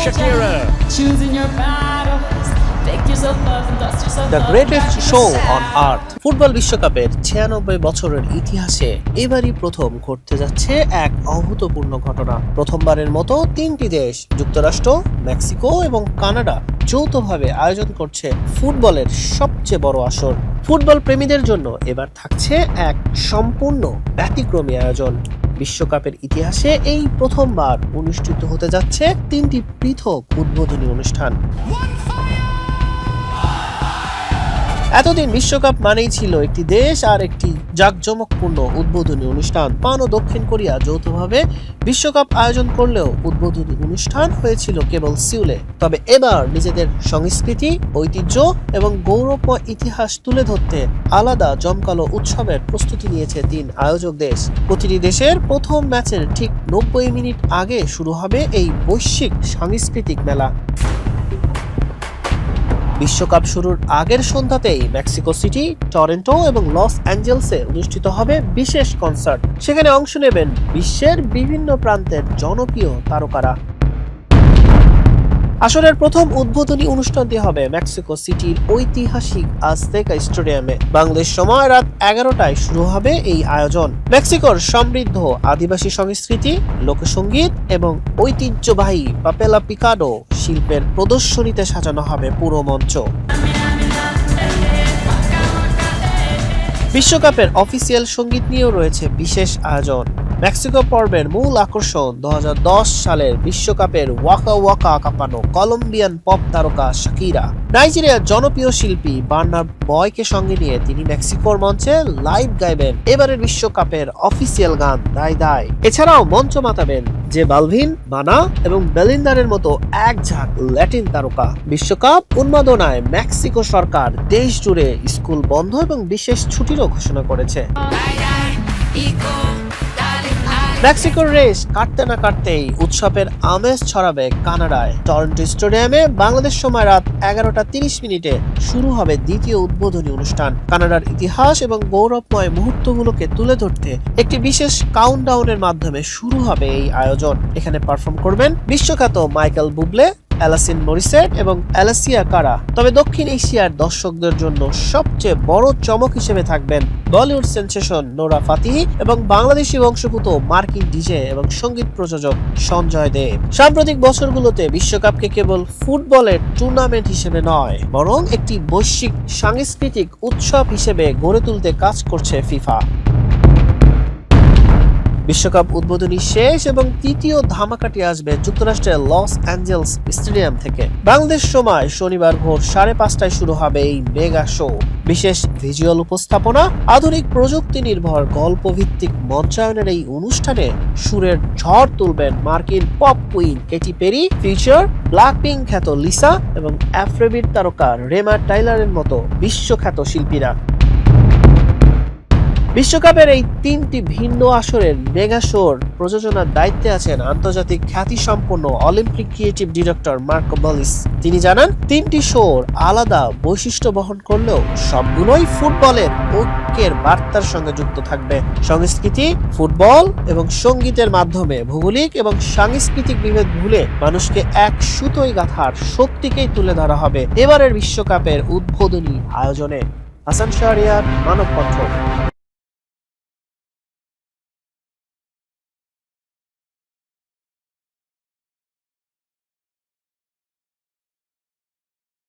Shakira. Choosing your battles, pick yourself up and dust yourself the up. Greatest show on earth. Football বিশ্বকাপের 96 বছরের ইতিহাসে এবারই প্রথম ঘটতে যাচ্ছে এক অভূতপূর্ণ ঘটনা। প্রথমবারের মতো 3টি দেশ, যুক্তরাষ্ট্র, মেক্সিকো এবং কানাডা, যৌথভাবে আয়োজন করছে ফুটবলের সবচেয়ে বড় আসর। ফুটবল প্রেমীদের জন্য এবার থাকছে এক সম্পূর্ণ ব্যতিক্রমী আয়োজন। বিশ্বকাপের ইতিহাসে এই প্রথমবার অনুষ্ঠিত হতে যাচ্ছে 3টি পৃথক উদ্বোধনী অনুষ্ঠান। এতদিন বিশ্বকাপ মানেই ছিল একটি দেশ আর একটি জাঁকজমকপূর্ণ উদ্বোধনী অনুষ্ঠান। জাপান ও দক্ষিণ কোরিয়া যৌথভাবে বিশ্বকাপ আয়োজন করলেও উদ্বোধনী অনুষ্ঠান হয়েছিল কেবল সিউলে। তবে এবার নিজেদের সংস্কৃতি, ঐতিহ্য এবং গৌরবময় ইতিহাস তুলে ধরতে আলাদা জমকালো উৎসবের প্রস্তুতি নিয়েছে 3 আয়োজক দেশ। প্রতিটি দেশের প্রথম ম্যাচের ঠিক 90 মিনিট আগে শুরু হবে এই বৈশ্বিক সাংস্কৃতিক মেলা। বিশ্বকাপ শুরুর আগের সন্ধ্যাতেই মেক্সিকো সিটি, টরন্টো এবং লস অ্যাঞ্জেলসে অনুষ্ঠিত হবে বিশেষ কনসার্ট। সেখানে অংশ নেবেন বিশ্বের বিভিন্ন প্রান্তের জনপ্রিয় তারকারা। আসরের প্রথম উদ্বোধনী অনুষ্ঠানটি হবে মেক্সিকো সিটির ঐতিহাসিক আজতেকা স্টেডিয়ামে। বাংলাদেশ সময় রাত 11টায় শুরু হবে এই আয়োজন। মেক্সিকোর সমৃদ্ধ আদিবাসী সংস্কৃতি, লোকসঙ্গীত এবং ঐতিহ্যবাহী পাপেলা পিকাডো শিল্পের প্রদর্শনীতে সাজানো হবে পুরো মঞ্চ। বিশ্বকাপের অফিসিয়াল সঙ্গীত নিয়েও রয়েছে বিশেষ আয়োজন। মেক্সিকো পর্বের মূল আকর্ষণ 2010 সালের বিশ্বকাপের ওয়াকা ওয়াকা কাঁপানো কলম্বিয়ান পপ তারকা শাকিরা। নাইজেরিয়ার জনপ্রিয় শিল্পী বার্না বয়কে সঙ্গে নিয়ে তিনি মেক্সিকোর মঞ্চে লাইভ গাইবেন এবারের বিশ্বকাপের অফিসিয়াল গান দাই দাই। এছাড়াও মঞ্চ মাতাবেন জে বালভিন, মানা এবং বেলিন্দারের মতো এক ঝাঁক ল্যাটিন তারকা। বিশ্বকাপ উন্মাদনায় মেক্সিকো সরকার দেশ জুড়ে স্কুল বন্ধ এবং বিশেষ ছুটিরও ঘোষণা করেছে। মেক্সিকোর রেস কাটতে না কাটতেই উৎসবের আমেজ ছড়াবে কানাডায়। টরন্টো স্টেডিয়ামে বাংলাদেশ সময় রাত 11টা 30 মিনিটে শুরু হবে দ্বিতীয় উদ্বোধনী অনুষ্ঠান। কানাডার ইতিহাস এবং গৌরবময় মুহূর্তগুলোকে তুলে ধরতে একটি বিশেষ কাউন্টডাউনের মাধ্যমে শুরু হবে এই আয়োজন। এখানে পারফর্ম করবেন বিশ্বখ্যাত মাইকেল বুবলে, অ্যালাসিন মরিসেট এবং অ্যালাসিয়া কারা। তবে দক্ষিণ এশিয়ার দর্শকদের জন্য সবচেয়ে বড় চমক হিসেবে থাকবেন বলিউড সেন্সেশন নোরা ফাতিহি এবং বাংলাদেশি বংশোদ্ভূত মার্কিন ডিজে এবং সঙ্গীত প্রযোজক সঞ্জয় দেব। সাম্প্রতিক বছরগুলোতে বিশ্বকাপকে কেবল ফুটবলের টুর্নামেন্ট হিসেবে নয়, বরং একটি বৈশ্বিক সাংস্কৃতিক উৎসব হিসেবে গড়ে তুলতে কাজ করছে ফিফা। বিশ্বকাপ উদ্বোধনী শেষ এবং তৃতীয় ধামাকাটি আসবে যুক্তরাষ্ট্রের লস অ্যাঞ্জেলস স্টেডিয়াম থেকে। বাংলাদেশ সময় শনিবার ভোর 5:30টায় শুরু হবে এই মেগা শো। বিশেষ ভিজুয়াল উপস্থাপনা, আধুনিক প্রযুক্তি নির্ভর গল্পভিত্তিক মঞ্চায়নের এই অনুষ্ঠানে সুরের ঝড় তুলবেন মার্কিন pop queen Katy Perry, Future, Blackpink খ্যাত লিসা এবং আফ্রোবিট তারকা রেমা টাইলারের মতো বিশ্বখ্যাত শিল্পীরা। বিশ্বকাপের এই 3টি ভিন্ন আসরের মেগা শোর প্রযোজনার দায়িত্বে আছেন আন্তর্জাতিক খ্যাতিসম্পন্ন অলিম্পিক ক্রিয়েটিভ ডিরেক্টর মার্কো বলিস। তিনি জানান 3টি শোর আলাদা বৈশিষ্ট্য বহন করলেও সবগুলোই ফুটবলের ঐক্যের বার্তার সঙ্গে যুক্ত থাকবে। সংস্কৃতি, ফুটবল এবং সঙ্গীতের মাধ্যমে ভৌগোলিক এবং সাংস্কৃতিক বিভেদ ভুলে মানুষকে এক সুতোয় গাঁথার শক্তিকেই তুলে ধরা হবে এবারের বিশ্বকাপের উদ্বোধনী আয়োজনে। হাসান শাহরিয়ার, মানবপত্র।